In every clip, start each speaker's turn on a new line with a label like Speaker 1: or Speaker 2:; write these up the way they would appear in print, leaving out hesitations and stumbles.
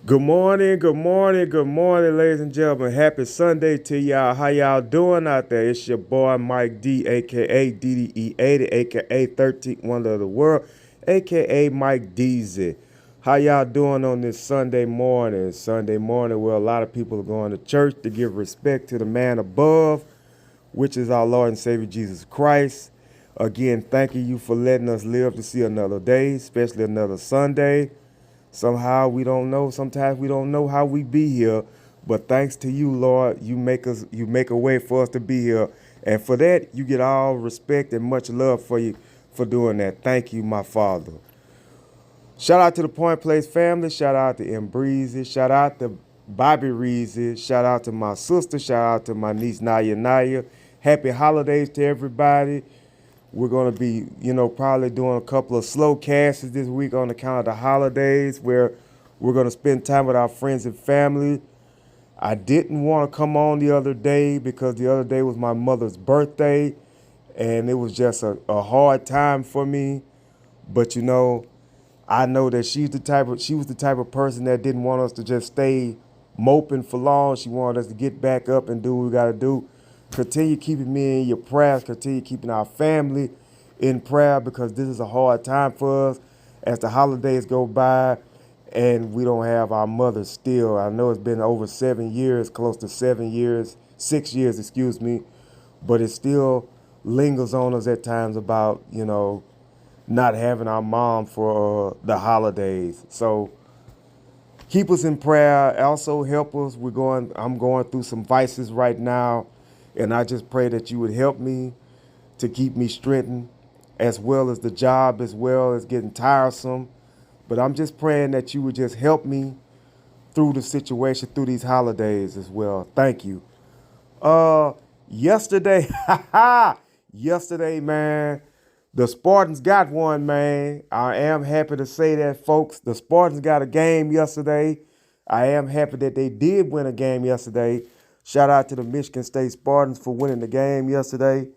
Speaker 1: Good morning, ladies and gentlemen. Happy Sunday to y'all. How y'all doing out there? It's your boy Mike D, aka DDE80, aka 13th Wonder of the World, aka Mike Deezy. How y'all doing on this Sunday morning? Sunday morning, where a lot of people are going to church to give respect to the man above, which is our Lord and Savior Jesus Christ. Again, thanking you for letting us live to see another day, especially another Sunday. Somehow we don't know. Sometimes we don't know how we be here, but thanks to you, Lord, you make a way for us to be here, and for that you get all respect and much love for you for doing that. Thank you, my Father. Shout out to the Point Place family. Shout out to M Breezy. Shout out to Bobby Reezy. Shout out to my sister. Shout out to my niece Naya Naya. Happy holidays to everybody. We're going to be, probably doing a couple of slow casts this week on account of the holidays where we're going to spend time with our friends and family. I didn't want to come on the other day because the other day was my mother's birthday and it was just a hard time for me. But, I know that she was the type of person that didn't want us to just stay moping for long. She wanted us to get back up and do what we got to do. Continue keeping me in your prayers. Continue keeping our family in prayer because this is a hard time for us as the holidays go by and we don't have our mother still. I know it's been over 7 years, close to 7 years, 6 years, excuse me, but it still lingers on us at times about, not having our mom for the holidays. So keep us in prayer. Also help us. I'm going through some vices right now, and I just pray that you would help me to keep me strengthened, as well as the job, as well as getting tiresome. But I'm just praying that you would just help me through the situation, through these holidays as well. Thank you. Uh, yesterday, yesterday, man, the Spartans got one, man. I am happy to say that, folks. The Spartans got a game yesterday. I am happy that they did win a game yesterday. Shout out to the Michigan State Spartans for winning the game yesterday.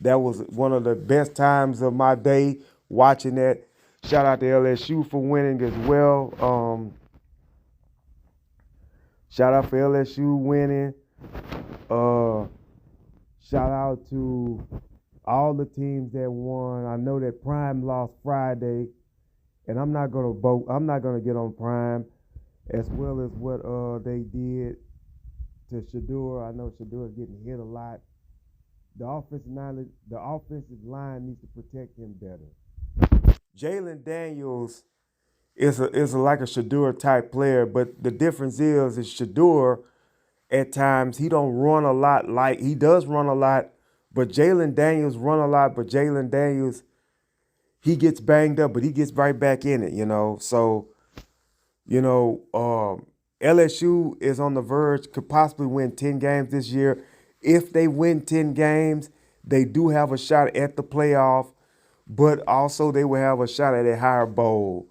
Speaker 1: That was one of the best times of my day watching that. Shout out to LSU for winning as well. Shout out for LSU winning. Uh, Shout out to all the teams that won. I know that Prime lost Friday, and I'm not gonna vote. I'm not gonna get on Prime, as well as what they did to Shador. I know Shador's getting hit a lot. The offensive line needs to protect him better. Jalen Daniels is like a Shador type player, but the difference is Shador at times he don't run a lot. Like he does run a lot, but Jalen Daniels run a lot. But Jalen Daniels, he gets banged up, but he gets right back in it. So you know, LSU is on the verge, could possibly win 10 games this year. If they win 10 games, they do have a shot at the playoff, but also they will have a shot at a higher bowl.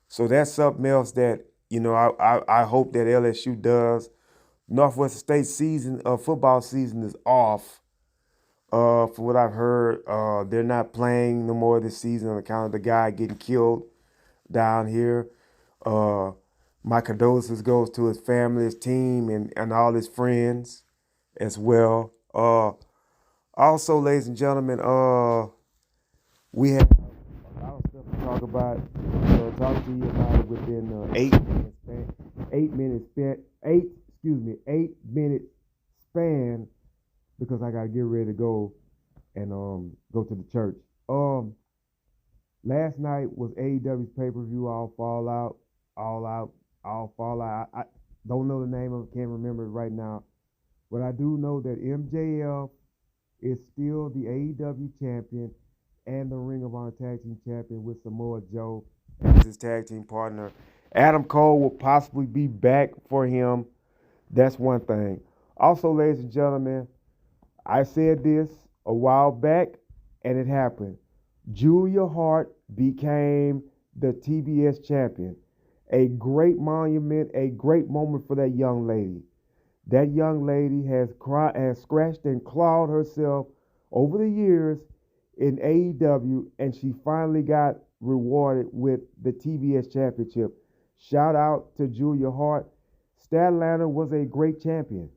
Speaker 1: So that's something else that, I hope that LSU does. Northwestern State football season is off. From what I've heard, they're not playing no more this season on account of the guy getting killed down here. Uh, my condolences goes to his family, his team, and all his friends as well. Also, ladies and gentlemen, we have a lot of stuff to talk about. Talk to you about it within 8 minutes span. 8 minutes span. 8 minute span because I gotta get ready to go and go to the church. Last night was AEW's pay-per-view, All Out, All Fallout. I don't know the name of it, can't remember it right now. But I do know that MJF is still the AEW champion and the Ring of Honor Tag Team champion with Samoa Joe as his tag team partner. Adam Cole will possibly be back for him. That's one thing. Also, ladies and gentlemen, I said this a while back, and it happened. Julia Hart became the TBS champion. A great monument, a great moment for that young lady. That young lady has scratched and clawed herself over the years in AEW, and she finally got rewarded with the TBS championship. Shout out to Julia Hart. Statlander was a great champion,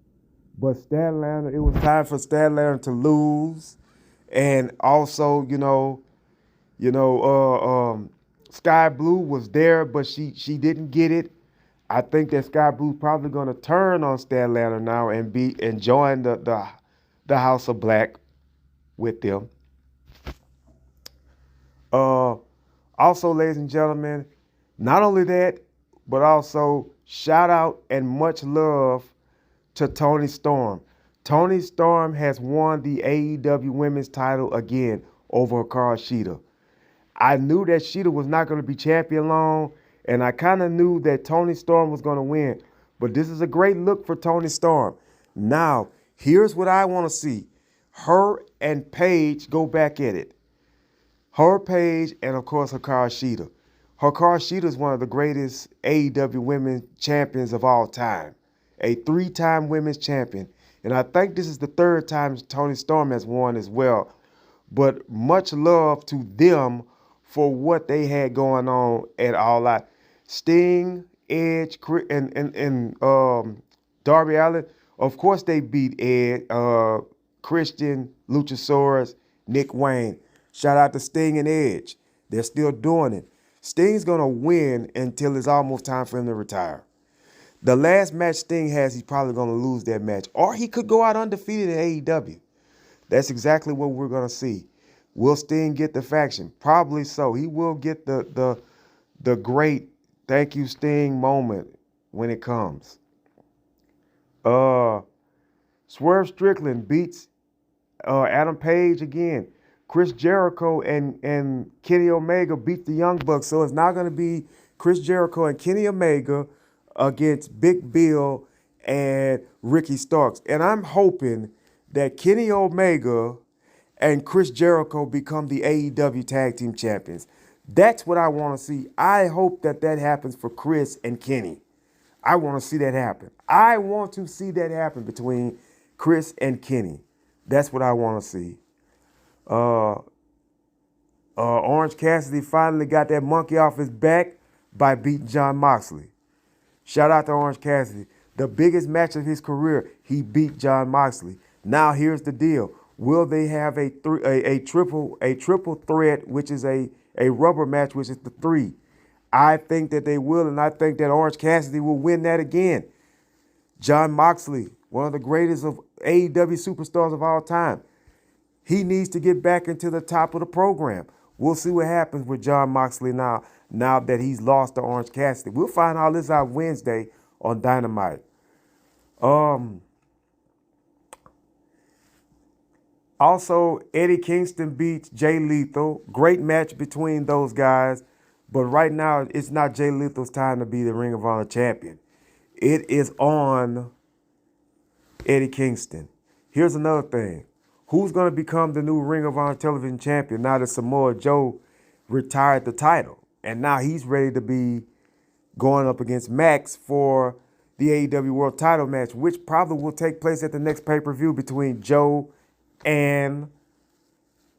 Speaker 1: but Statlander, it was time for Statlander to lose, and also, Sky Blue was there, but she didn't get it. I think that Sky Blue's probably going to turn on Statlander now and join the House of Black with them. Uh, Also, ladies and gentlemen, not only that, but also shout out and much love to Toni Storm. Toni Storm has won the AEW Women's title again over Hikaru Shida. I knew that Shida was not going to be champion long, and I kind of knew that Toni Storm was going to win. But this is a great look for Toni Storm. Now, here's what I want to see. Her and Paige go back at it. Her, Paige, and of course Hikaru Shida. Hikaru Shida is one of the greatest AEW women's champions of all time. A 3-time women's champion. And I think this is the 3rd time Toni Storm has won as well. But much love to them for what they had going on at All Out. Sting, Edge, and Darby Allin. Of course they beat Ed, Christian, Luchasaurus, Nick Wayne. Shout out to Sting and Edge. They're still doing it. Sting's going to win until it's almost time for him to retire. The last match Sting has, he's probably going to lose that match. Or he could go out undefeated in AEW. That's exactly what we're going to see. Will Sting get the faction? Probably so. He will get the great thank you Sting moment when it comes. Swerve Strickland beats Adam Page again. Chris Jericho and Kenny Omega beat the Young Bucks. So it's now going to be Chris Jericho and Kenny Omega against Big Bill and Ricky Starks. And I'm hoping that Kenny Omega and Chris Jericho become the AEW Tag Team Champions. That's what I want to see. I hope that happens for Chris and Kenny. I want to see that happen. I want to see that happen between Chris and Kenny. That's what I want to see. Orange Cassidy finally got that monkey off his back by beating Jon Moxley. Shout out to Orange Cassidy. The biggest match of his career, he beat Jon Moxley. Now here's the deal. Will they have a triple threat, which is a rubber match, which is the 3? I think that they will, and I think that Orange Cassidy will win that again. Jon Moxley, one of the greatest of AEW superstars of all time. He needs to get back into the top of the program. We'll see what happens with Jon Moxley now that he's lost to Orange Cassidy. We'll find all this out Wednesday on Dynamite. Also, Eddie Kingston beats Jay Lethal. Great match between those guys. But right now, it's not Jay Lethal's time to be the Ring of Honor champion. It is on Eddie Kingston. Here's another thing. Who's going to become the new Ring of Honor television champion now that Samoa Joe retired the title? And now he's ready to be going up against Max for the AEW World title match, which probably will take place at the next pay-per-view between Joe and,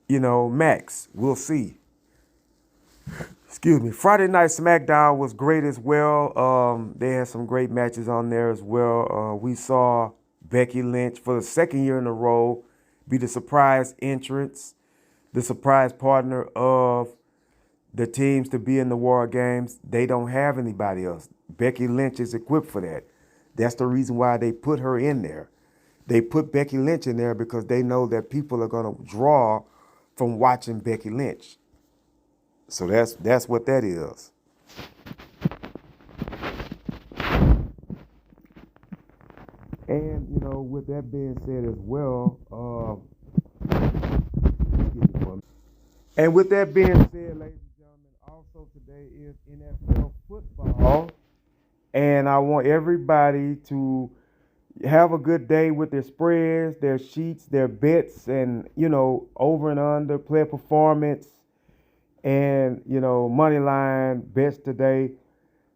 Speaker 1: Max. We'll see. Excuse me. Friday Night SmackDown was great as well. They had some great matches on there as well. We saw Becky Lynch for the 2nd year in a row be the surprise entrance, the surprise partner of the teams to be in the War Games. They don't have anybody else. Becky Lynch is equipped for that. That's the reason why they put her in there. They put Becky Lynch in there because they know that people are going to draw from watching Becky Lynch. So that's what that is. And, with that being said as well, and with that being said, ladies and gentlemen, also today is NFL football. And I want everybody to have a good day with their spreads, their sheets, their bets, and, over and under, player performance, and, money line bets today.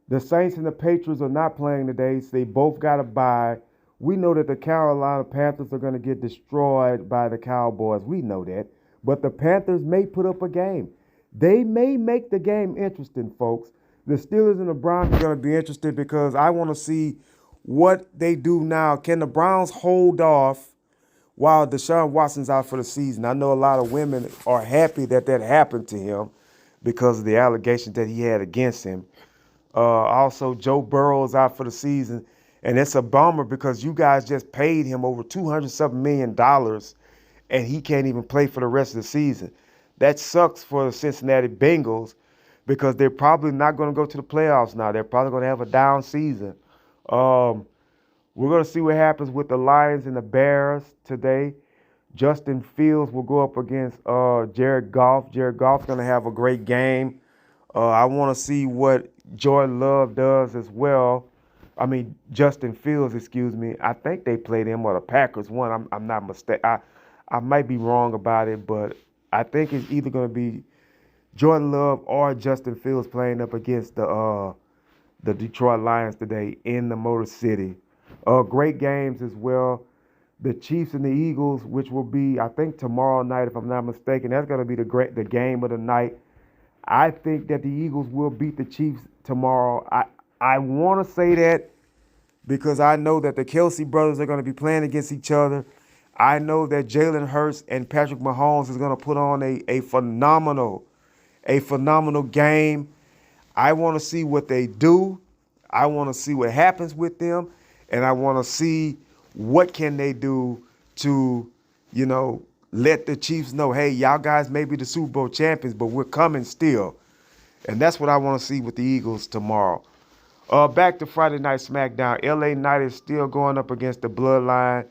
Speaker 1: The Saints and the Patriots are not playing today, so they both got a bye. We know that the Carolina Panthers are going to get destroyed by the Cowboys. We know that. But the Panthers may put up a game. They may make the game interesting, folks. The Steelers and the Browns are going to be interested because I want to see what they do now. Can the Browns hold off while Deshaun Watson's out for the season? I know a lot of women are happy that that happened to him because of the allegations that he had against him. Also, Joe Burrow is out for the season, and it's a bummer because you guys just paid him over $200-something million, and he can't even play for the rest of the season. That sucks for the Cincinnati Bengals because they're probably not going to go to the playoffs now. They're probably going to have a down season. Um, we're going to see what happens with the Lions and the Bears today. Justin Fields will go up against Jared Goff. Jared Goff's going to have a great game. I want to see what Jordan Love does as well. I mean, Justin Fields, excuse me. I think they played him or the Packers won. I'm not mistaken. I might be wrong about it, but I think it's either going to be Jordan Love or Justin Fields playing up against the Detroit Lions today in the Motor City. Great games as well. The Chiefs and the Eagles, which will be, I think, tomorrow night, if I'm not mistaken. That's going to be the game of the night. I think that the Eagles will beat the Chiefs tomorrow. I want to say that because I know that the Kelsey brothers are going to be playing against each other. I know that Jalen Hurts and Patrick Mahomes is going to put on a phenomenal game. I want to see what they do. I want to see what happens with them, and I want to see what can they do to, let the Chiefs know, hey, y'all guys may be the Super Bowl champions, but we're coming still. And that's what I want to see with the Eagles tomorrow. Back to Friday Night SmackDown. LA Knight is still going up against the Bloodline.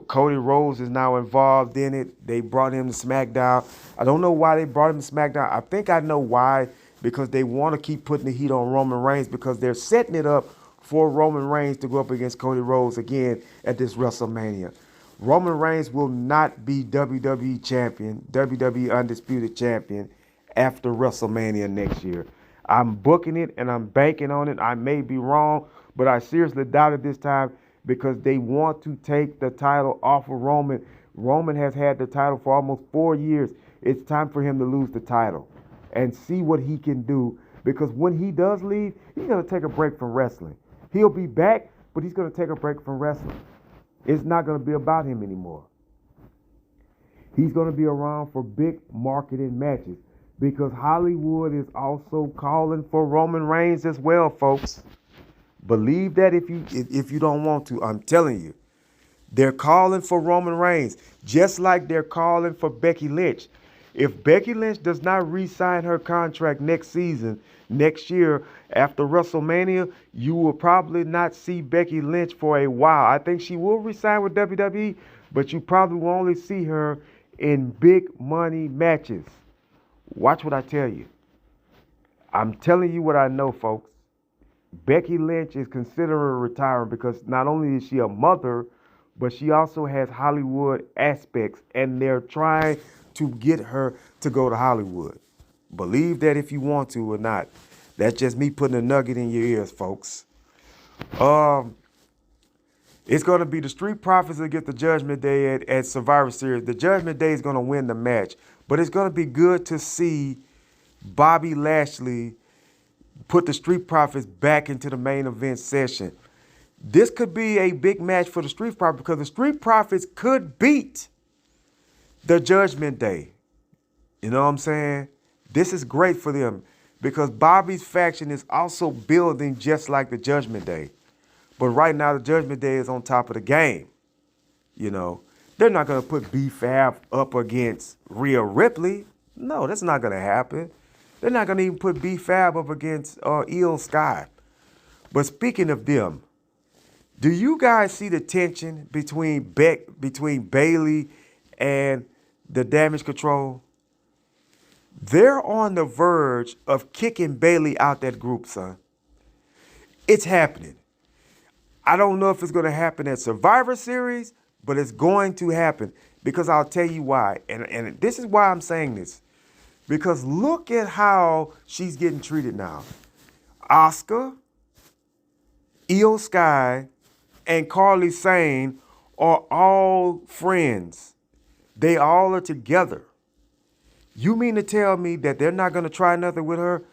Speaker 1: Cody Rhodes is now involved in it. They brought him to SmackDown. I don't know why they brought him to SmackDown. I think I know why, because they want to keep putting the heat on Roman Reigns because they're setting it up for Roman Reigns to go up against Cody Rhodes again at this WrestleMania. Roman Reigns will not be WWE champion, WWE Undisputed Champion after WrestleMania next year. I'm booking it and I'm banking on it. I may be wrong, but I seriously doubt it this time because they want to take the title off of Roman. Roman has had the title for almost 4 years. It's time for him to lose the title and see what he can do, because when he does leave, he's going to take a break from wrestling. He'll be back, but he's going to take a break from wrestling. It's not going to be about him anymore. He's going to be around for big marketing matches because Hollywood is also calling for Roman Reigns as well, folks. Believe that if you don't want to. I'm telling you. They're calling for Roman Reigns, just like they're calling for Becky Lynch. If Becky Lynch does not re-sign her contract next year after WrestleMania, you will probably not see Becky Lynch for a while. I think she will re-sign with WWE, but you probably will only see her in big money matches. Watch what I tell you. I'm telling you what I know, folks. Becky Lynch is considering retiring because not only is she a mother, but she also has Hollywood aspects, and they're trying to get her to go to Hollywood. Believe that if you want to or not. That's just me putting a nugget in your ears, folks. It's going to be the Street Profits against the Judgment Day at Survivor Series. The Judgment Day is going to win the match, but it's going to be good to see Bobby Lashley put the Street Profits back into the main event session. This could be a big match for the Street Profits because the Street Profits could beat the Judgment Day. You know what I'm saying? This is great for them because Bobby's faction is also building just like the Judgment Day. But right now, the Judgment Day is on top of the game. They're not going to put B-Fab up against Rhea Ripley. No, that's not going to happen. They're not going to even put B-Fab up against Io Sky. But speaking of them, do you guys see the tension between Bayley and the Damage Control? They're on the verge of kicking Bayley out that group, son. It's happening. I don't know if it's going to happen at Survivor Series, but it's going to happen because I'll tell you why. And this is why I'm saying this. Because look at how she's getting treated now. Asuka, Io Sky, and Carly Sane are all friends. They all are together. You mean to tell me that they're not going to try nothing with her?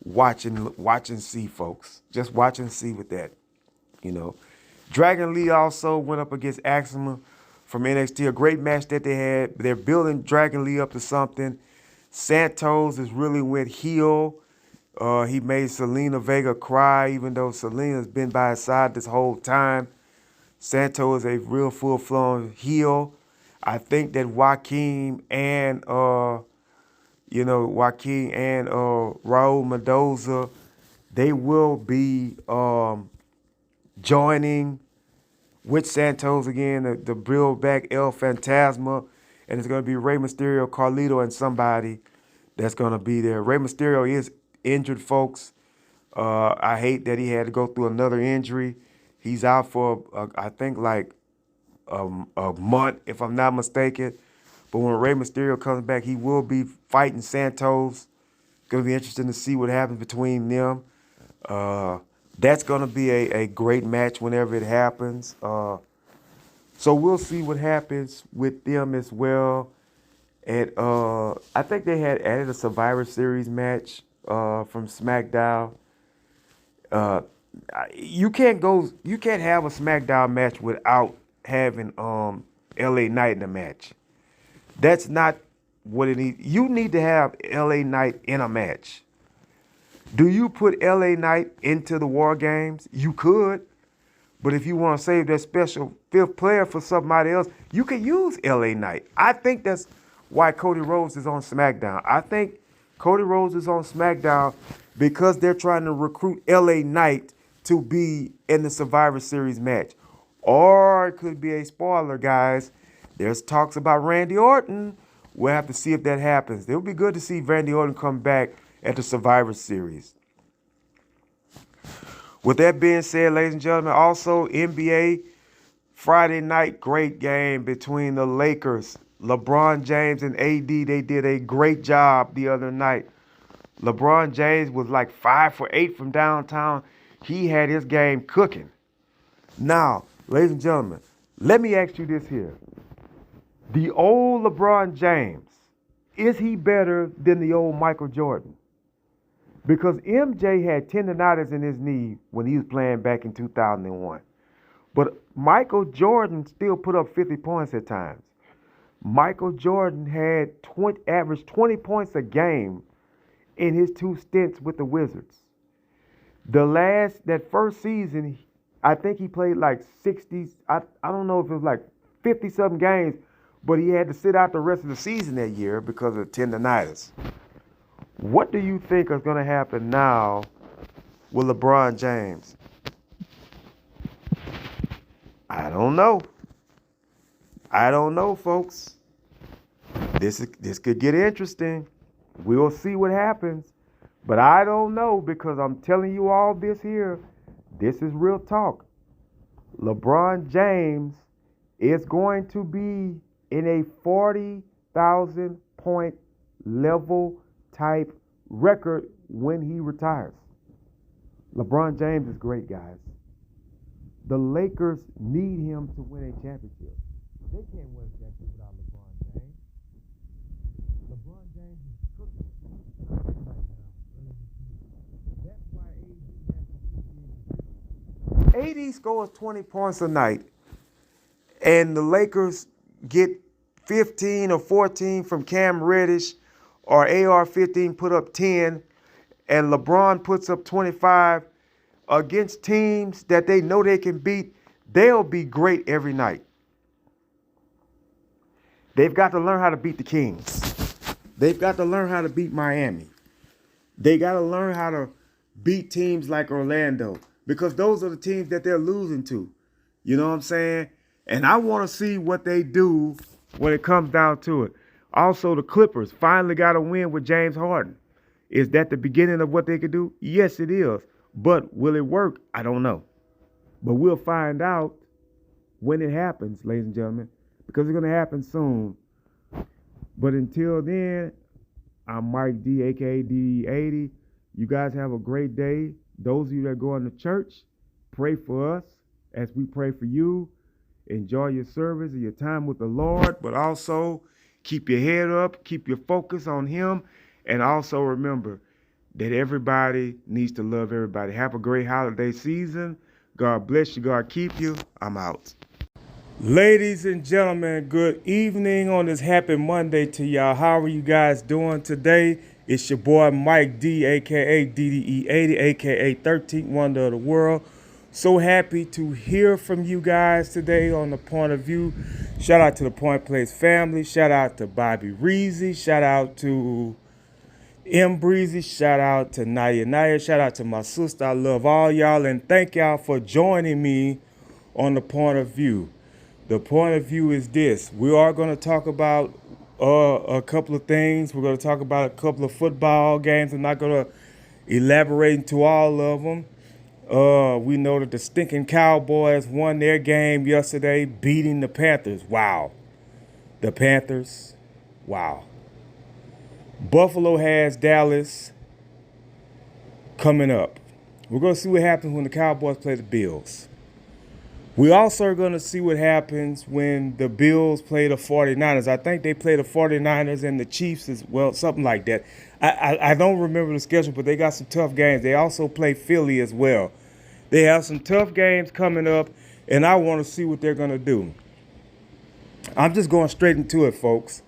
Speaker 1: watch and see, folks. Just watch and see with that, you know. Dragon Lee also went up against Axima from NXT. A great match that they had. They're building Dragon Lee up to something. Santos has really went heel. He made Selena Vega cry, even though Selena's been by his side this whole time. Santos is a real full-flown heel. I think that Joaquin and Raul Mendoza, they will be joining with Santos again to build back El Fantasma. And it's going to be Rey Mysterio, Carlito, and somebody that's going to be there. Rey Mysterio is injured, folks. I hate that he had to go through another injury. He's out for, I think, like a month, if I'm not mistaken. But when Rey Mysterio comes back, he will be fighting Santos. It's going to be interesting to see what happens between them. That's going to be a great match whenever it happens. So we'll see what happens with them as well. And I think they had added a Survivor Series match from SmackDown. You can't have a SmackDown match without having LA Knight in the match. That's not what it needs. You need to have LA Knight in a match. Do you put LA Knight into the War Games? You could. But if you want to save that special fifth player for somebody else, you can use LA Knight. I think that's why Cody Rhodes is on SmackDown. I think Cody Rhodes is on SmackDown because they're trying to recruit LA Knight to be in the Survivor Series match. Or it could be a spoiler, guys. There's talks about Randy Orton. We'll have to see if that happens. It would be good to see Randy Orton come back at the Survivor Series. With that being said, ladies and gentlemen, also NBA Friday night, great game between the Lakers. LeBron James and AD, they did a great job the other night. LeBron James was like 5 for 8 from downtown. He had his game cooking. Now, ladies and gentlemen, let me ask you this here. The old LeBron James, is he better than the old Michael Jordan? Because MJ had tendonitis in his knee when he was playing back in 2001. But Michael Jordan still put up 50 points at times. Michael Jordan had averaged 20 points a game in his 2 stints with the Wizards. That first season, I think he played like 60, I don't know if it was like 50-something games, but he had to sit out the rest of the season that year because of tendonitis. What do you think is going to happen now with LeBron James? I don't know. I don't know, folks. This could get interesting. We'll see what happens. But I don't know because I'm telling you all this here. This is real talk. LeBron James is going to be in a 40,000 point level type record when he retires. LeBron James is great, guys. The Lakers need him to win a championship. They can't win a championship without LeBron James. LeBron James is cooking right now. That's why AD has to AD scores 20 points a night, and the Lakers get 15 or 14 from Cam Reddish, or AR-15 put up 10, and LeBron puts up 25 against teams that they know they can beat. They'll be great every night. They've got to learn how to beat the Kings. They've got to learn how to beat Miami. They got to learn how to beat teams like Orlando, because those are the teams that they're losing to. You know what I'm saying? And I want to see what they do when it comes down to it. Also, the Clippers finally got a win with James Harden. Is that the beginning of what they could do? Yes, it is. But will it work? I don't know. But we'll find out when it happens, ladies and gentlemen, because it's going to happen soon. But until then, I'm Mike D, a.k.a. DD80. You guys have a great day. Those of you that are going to church, pray for us as we pray for you. Enjoy your service and your time with the Lord, but also keep your head up, keep your focus on Him, and also remember, that everybody needs to love everybody. Have a great holiday season. God bless you. God keep you. I'm out. Ladies and gentlemen, good evening on this happy Monday to y'all. How are you guys doing today? It's your boy Mike D, aka DDE80, aka 13th Wonder of the World. So happy to hear from you guys today on the Point of View. Shout out to the Point Place family. Shout out to Bobby Reezy. Shout out to M Breezy. Shout out to Naya. Shout out to my sister. I love all y'all and thank y'all for joining me on the Point of View. The point of view is this. We are going to talk about a couple of things. We're going to talk about a couple of football games. I'm not going to elaborate into all of them. We know that the stinking Cowboys won their game yesterday, beating the Panthers. Wow. The Panthers. Wow. Buffalo has Dallas coming up. We're going to see what happens when the Cowboys play the Bills. We also are going to see what happens when the Bills play the 49ers. I think they play the 49ers and the Chiefs as well, something like that. I don't remember the schedule, but they got some tough games. They also play Philly as well. They have some tough games coming up, and I want to see what they're going to do. I'm just going straight into it, folks.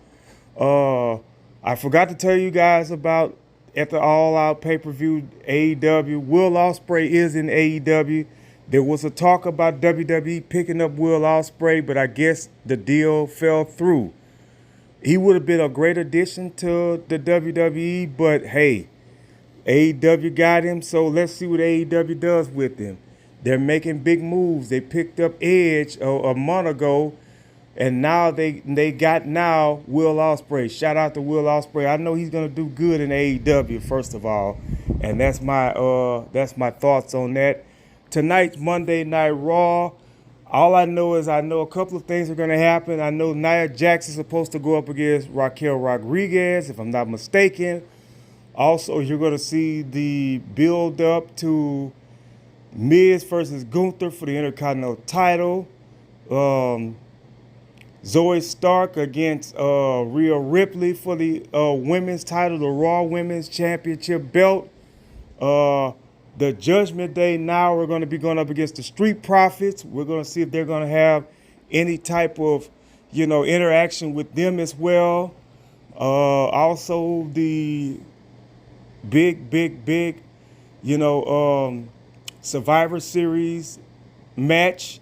Speaker 1: I forgot to tell you guys about at the All Out pay-per-view AEW. Will Ospreay is in AEW. There was a talk about WWE picking up Will Ospreay, but I guess the deal fell through. He would have been a great addition to the WWE, but hey, AEW got him, so let's see what AEW does with him. They're making big moves. They picked up Edge a month ago, and now they got Will Ospreay. Shout out to Will Ospreay. I know he's gonna do good in AEW, first of all, and that's my thoughts on that. Tonight's Monday Night Raw. All I know is I know a couple of things are going to happen. I know Nia Jax is supposed to go up against Raquel Rodriguez, if I'm not mistaken. Also, you're going to see the build-up to Miz versus Gunther for the Intercontinental title. Zoe Stark against Rhea Ripley for the women's title, the Raw Women's Championship belt. The Judgment Day now we're going to be going up against the Street Profits. We're going to see if they're going to have any type of, interaction with them as well. Also the big, Survivor Series match,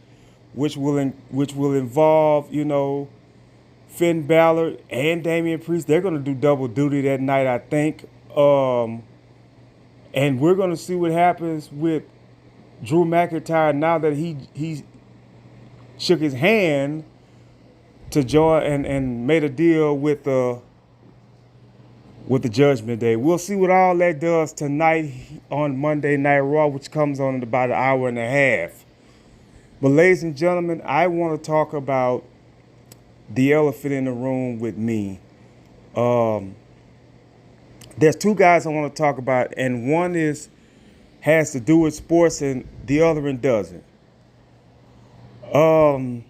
Speaker 1: which will involve, Finn Balor and Damian Priest. They're going to do double duty that night, I think. And we're going to see what happens with Drew McIntyre now that he shook his hand to join and made a deal with the Judgment Day. We'll see what all that does tonight on Monday Night Raw, which comes on in about an hour and a half. But ladies and gentlemen, I want to talk about the elephant in the room with me. There's two guys I want to talk about, and one has to do with sports, and the other one doesn't. I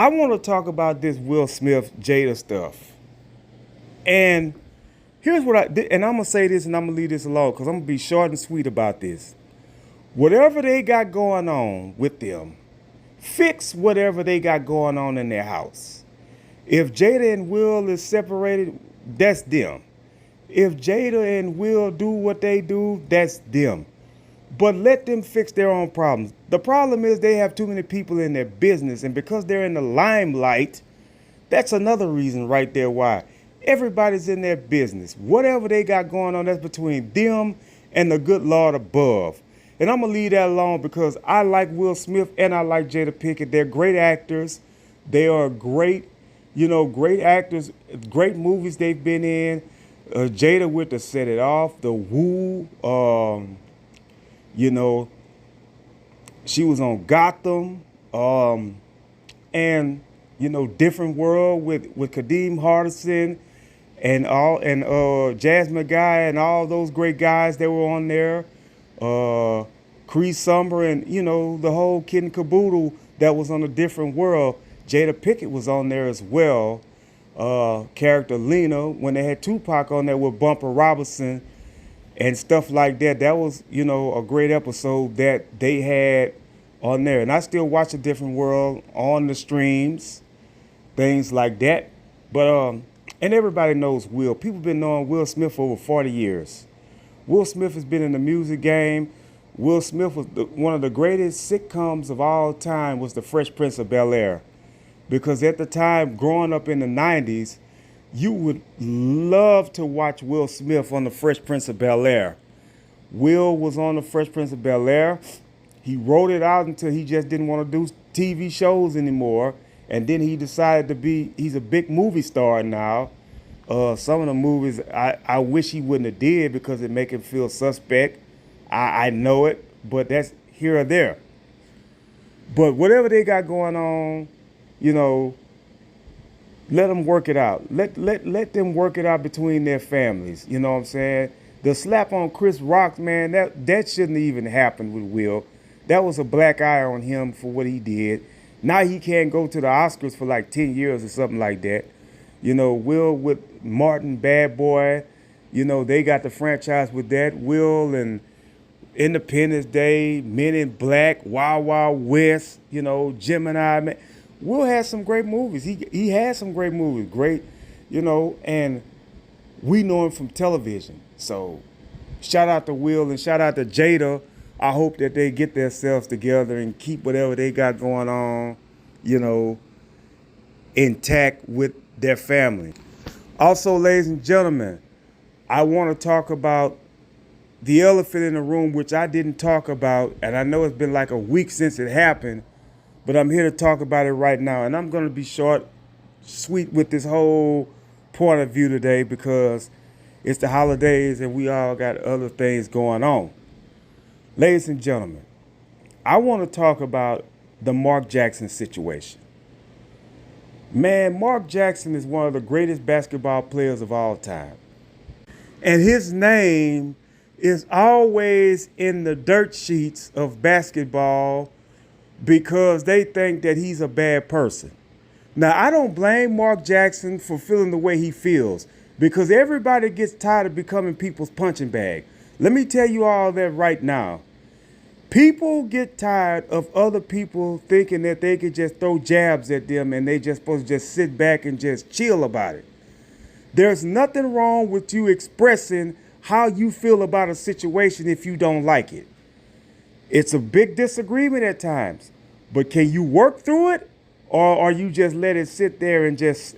Speaker 1: want to talk about this Will Smith Jada stuff, and here's what and I'm gonna say this, and I'm gonna leave this alone because I'm gonna be short and sweet about this. Whatever they got going on with them, fix whatever they got going on in their house. If Jada and Will is separated, that's them. If Jada and Will do what they do, that's them. But let them fix their own problems. The problem is they have too many people in their business, and because they're in the limelight, that's another reason right there why. Everybody's in their business. Whatever they got going on, that's between them and the good Lord above. And I'm going to leave that alone because I like Will Smith and I like Jada Pinkett. They're great actors. They are great actors, great movies they've been in. Jada with the Set It Off, the Woo, she was on Gotham, and, Different World with Kadeem Hardison and Jasmine Guy and all those great guys that were on there. Cree Summer and, the whole kid and caboodle that was on A Different World. Jada Pinkett was on there as well. character Lena, when they had Tupac on there with Bumper Robinson and stuff like that. That was, a great episode that they had on there. And I still watch A Different World on the streams, things like that. But and everybody knows Will. People been knowing Will Smith for over 40 years. Will Smith has been in the music game. Will Smith was one of the greatest sitcoms of all time was The Fresh Prince of Bel-Air. Because at the time, growing up in the 90s, you would love to watch Will Smith on The Fresh Prince of Bel-Air. Will was on The Fresh Prince of Bel-Air. He wrote it out until he just didn't want to do TV shows anymore. And then he decided he's a big movie star now. Some of the movies I wish he wouldn't have did because it make him feel suspect. I know it, but that's here or there. But whatever they got going on, let them work it out. Let them work it out between their families. You know what I'm saying? The slap on Chris Rock, man, that shouldn't even happen with Will. That was a black eye on him for what he did. Now he can't go to the Oscars for like 10 years or something like that. Will with Martin, Bad Boy, they got the franchise with that. Will and Independence Day, Men in Black, Wild Wild West, Gemini, man. Will has some great movies. He has some great movies, and we know him from television. So shout out to Will and shout out to Jada. I hope that they get themselves together and keep whatever they got going on, intact with their family. Also, ladies and gentlemen, I want to talk about the elephant in the room, which I didn't talk about, and I know it's been like a week since it happened, but I'm here to talk about it right now. And I'm going to be short, sweet with this whole point of view today because it's the holidays and we all got other things going on. Ladies and gentlemen, I want to talk about the Mark Jackson situation. Man, Mark Jackson is one of the greatest basketball players of all time. And his name is always in the dirt sheets of basketball because they think that he's a bad person. Now, I don't blame Mark Jackson for feeling the way he feels because everybody gets tired of becoming people's punching bag. Let me tell you all that right now. People get tired of other people thinking that they could just throw jabs at them and they just supposed to just sit back and just chill about it. There's nothing wrong with you expressing how you feel about a situation if you don't like it. It's a big disagreement at times, but can you work through it, or are you just let it sit there and just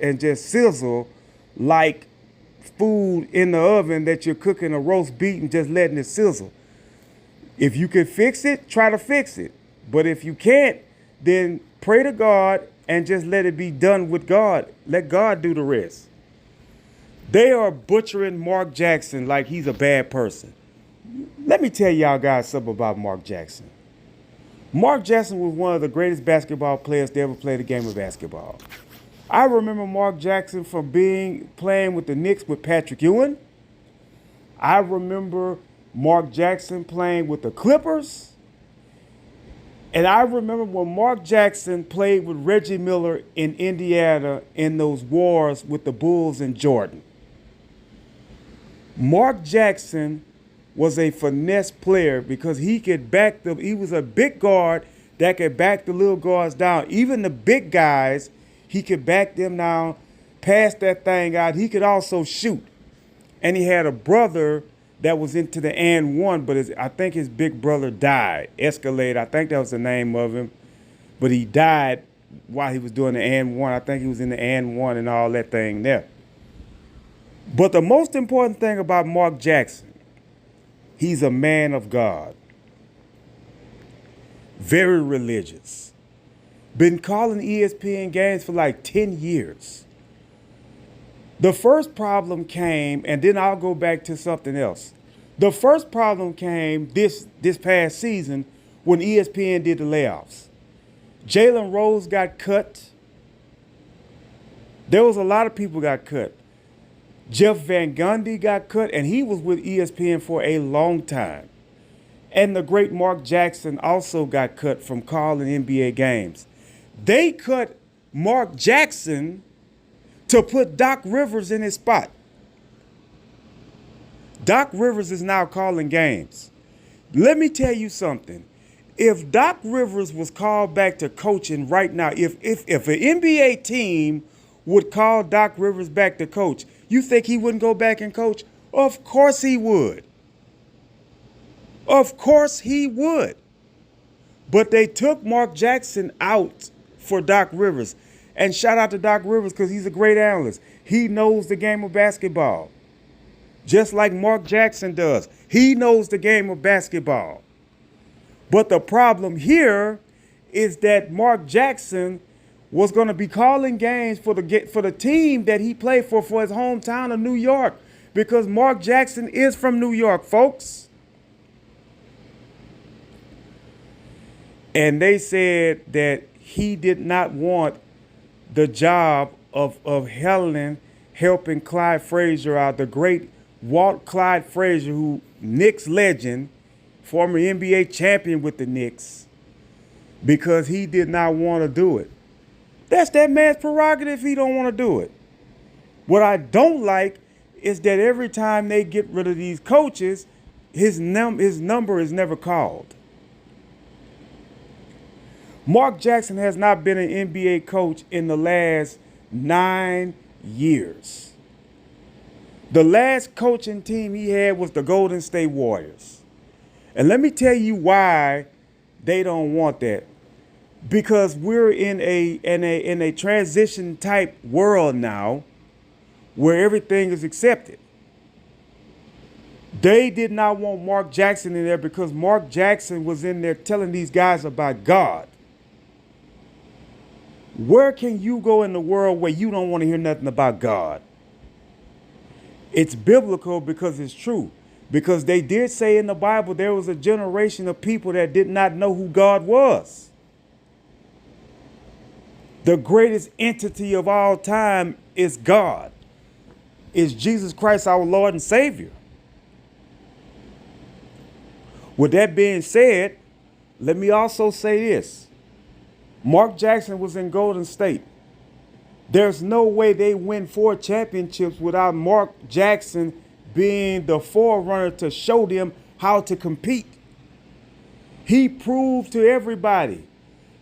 Speaker 1: sizzle like food in the oven that you're cooking a roast beef and just letting it sizzle? If you can fix it, try to fix it. But if you can't, then pray to God and just let it be done with God. Let God do the rest. They are butchering Mark Jackson like he's a bad person. Let me tell y'all guys something about Mark Jackson. Mark Jackson was one of the greatest basketball players to ever play the game of basketball. I remember Mark Jackson from playing with the Knicks with Patrick Ewing. I remember Mark Jackson playing with the Clippers. And I remember when Mark Jackson played with Reggie Miller in Indiana in those wars with the Bulls and Jordan. Mark Jackson was a finesse player because he was a big guard that could back the little guards down. Even the big guys, he could back them down, pass that thing out. He could also shoot. And he had a brother that was into the and one, but I think his big brother died. Escalade, I think that was the name of him. But he died while he was doing the and one. I think he was in the and one and all that thing there. But the most important thing about Mark Jackson, he's a man of God. Very religious. Been calling ESPN games for like 10 years. The first problem came, and then I'll go back to something else. The first problem came this past season when ESPN did the layoffs. Jalen Rose got cut. There was a lot of people got cut. Jeff Van Gundy got cut, and he was with ESPN for a long time. And the great Mark Jackson also got cut from calling NBA games. They cut Mark Jackson to put Doc Rivers in his spot. Doc Rivers is now calling games. Let me tell you something. If Doc Rivers was called back to coaching right now, if an NBA team would call Doc Rivers back to coach, you think he wouldn't go back and coach? Of course he would. Of course he would. But they took Mark Jackson out for Doc Rivers. And shout out to Doc Rivers because he's a great analyst. He knows the game of basketball. Just like Mark Jackson does. He knows the game of basketball. But the problem here is that Mark Jackson was going to be calling games for the team that he played for his hometown of New York. Because Mark Jackson is from New York, folks. And they said that he did not want the job of helping Clyde Frazier out, the great Walt Clyde Frazier, who Knicks legend, former NBA champion with the Knicks, because he did not want to do it. That's that man's prerogative if he don't want to do it. What I don't like is that every time they get rid of these coaches, his number is never called. Mark Jackson has not been an NBA coach in the last 9 years. The last coaching team he had was the Golden State Warriors. And let me tell you why they don't want that. Because we're in a transition type world now where everything is accepted. They did not want Mark Jackson in there because Mark Jackson was in there telling these guys about God. Where can you go in the world where you don't want to hear nothing about God? It's biblical because it's true. Because they did say in the Bible there was a generation of people that did not know who God was. The greatest entity of all time is God. Is Jesus Christ our Lord and Savior. With that being said, let me also say this. Mark Jackson was in Golden State. There's no way they win 4 championships without Mark Jackson being the forerunner to show them how to compete. He proved to everybody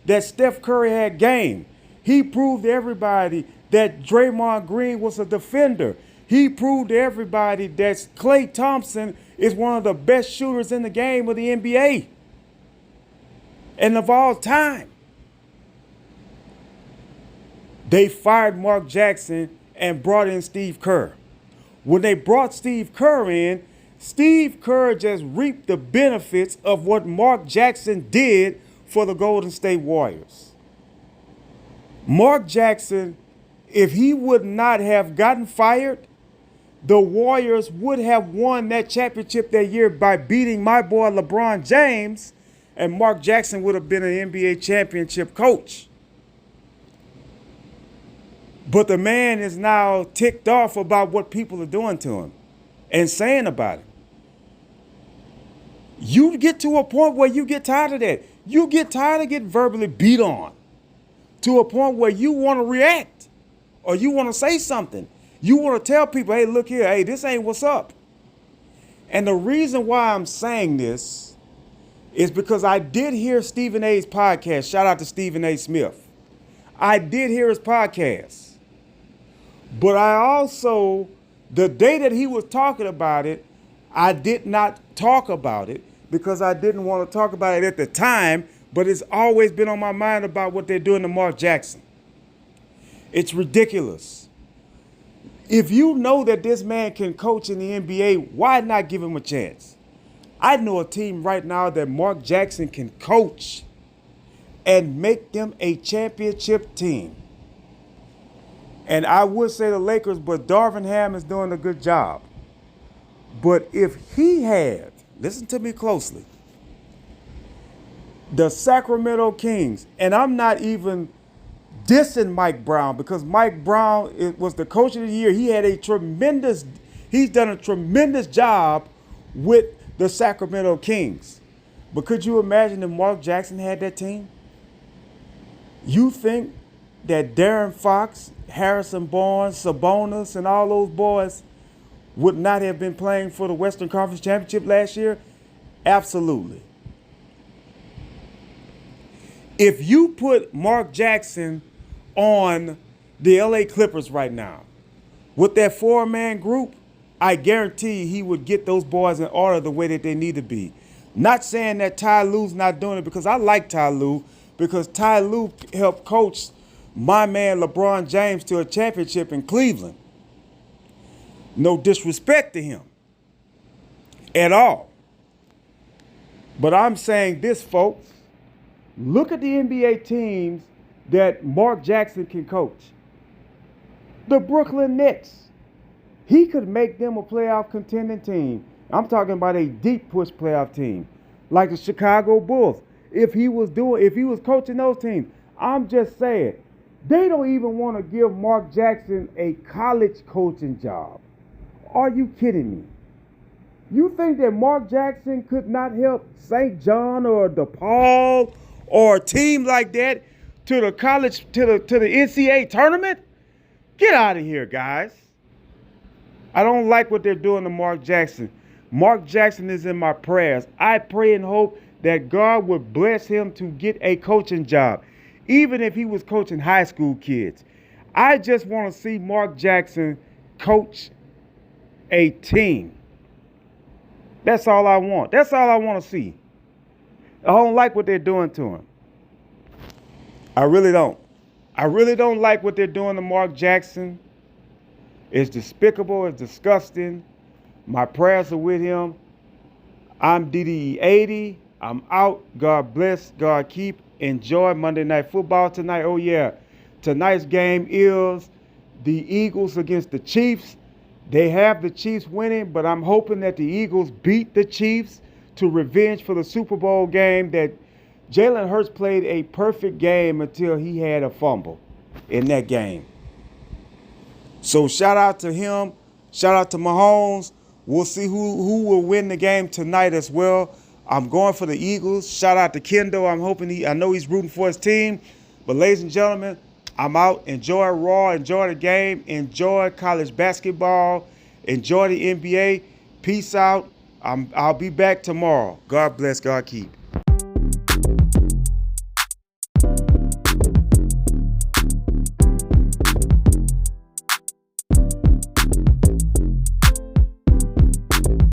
Speaker 1: that Steph Curry had game. He proved to everybody that Draymond Green was a defender. He proved to everybody that Klay Thompson is one of the best shooters in the game of the NBA and of all time. They fired Mark Jackson and brought in Steve Kerr. When they brought Steve Kerr in, Steve Kerr just reaped the benefits of what Mark Jackson did for the Golden State Warriors. Mark Jackson, if he would not have gotten fired, the Warriors would have won that championship that year by beating my boy LeBron James, and Mark Jackson would have been an NBA championship coach. But the man is now ticked off about what people are doing to him and saying about it. You get to a point where you get tired of that. You get tired of getting verbally beat on to a point where you want to react or you want to say something. You want to tell people, hey, look here, hey, this ain't what's up. And the reason why I'm saying this is because I did hear Stephen A's podcast. Shout out to Stephen A. Smith. I did hear his podcast. But I also, the day that he was talking about it, I did not talk about it because I didn't want to talk about it at the time, but it's always been on my mind about what they're doing to Mark Jackson. It's ridiculous. If you know that this man can coach in the NBA, why not give him a chance? I know a team right now that Mark Jackson can coach and make them a championship team. And I would say the Lakers, but Darvin Ham is doing a good job. But if he had, listen to me closely, the Sacramento Kings, and I'm not even dissing Mike Brown because Mike Brown was the coach of the year. He's done a tremendous job with the Sacramento Kings. But could you imagine if Mark Jackson had that team? You think that Darren Fox, Harrison Barnes, Sabonis, and all those boys would not have been playing for the Western Conference Championship last year? Absolutely. If you put Mark Jackson on the LA Clippers right now with that four-man group, I guarantee he would get those boys in order the way that they need to be. Not saying that Ty Lue's not doing it, because I like Ty Lue, because Ty Lue helped coach my man LeBron James to a championship in Cleveland. No disrespect to him at all. But I'm saying this, folks. Look at the NBA teams that Mark Jackson can coach. The Brooklyn Nets. He could make them a playoff contending team. I'm talking about a deep push playoff team. Like the Chicago Bulls. If he was coaching those teams, I'm just saying, they don't even want to give Mark Jackson a college coaching job. Are you kidding me? You think that Mark Jackson could not help St. John or DePaul or a team like that to the college, to the NCAA tournament? Get out of here, guys. I don't like what they're doing to Mark Jackson. Mark Jackson is in my prayers. I pray and hope that God would bless him to get a coaching job, even if he was coaching high school kids. I just want to see Mark Jackson coach a team. That's all I want. That's all I want to see. I don't like what they're doing to him. I really don't. I really don't like what they're doing to Mark Jackson. It's despicable. It's disgusting. My prayers are with him. I'm DDE80. I'm out. God bless. God keep. Enjoy Monday Night Football tonight. Oh, yeah. Tonight's game is the Eagles against the Chiefs. They have the Chiefs winning, but I'm hoping that the Eagles beat the Chiefs to revenge for the Super Bowl game that Jalen Hurts played a perfect game until he had a fumble in that game. So shout out to him. Shout out to Mahomes. We'll see who will win the game tonight as well. I'm going for the Eagles. Shout out to Kendall. I know he's rooting for his team. But ladies and gentlemen, I'm out. Enjoy Raw. Enjoy the game. Enjoy college basketball. Enjoy the NBA. Peace out. I'll be back tomorrow. God bless. God keep.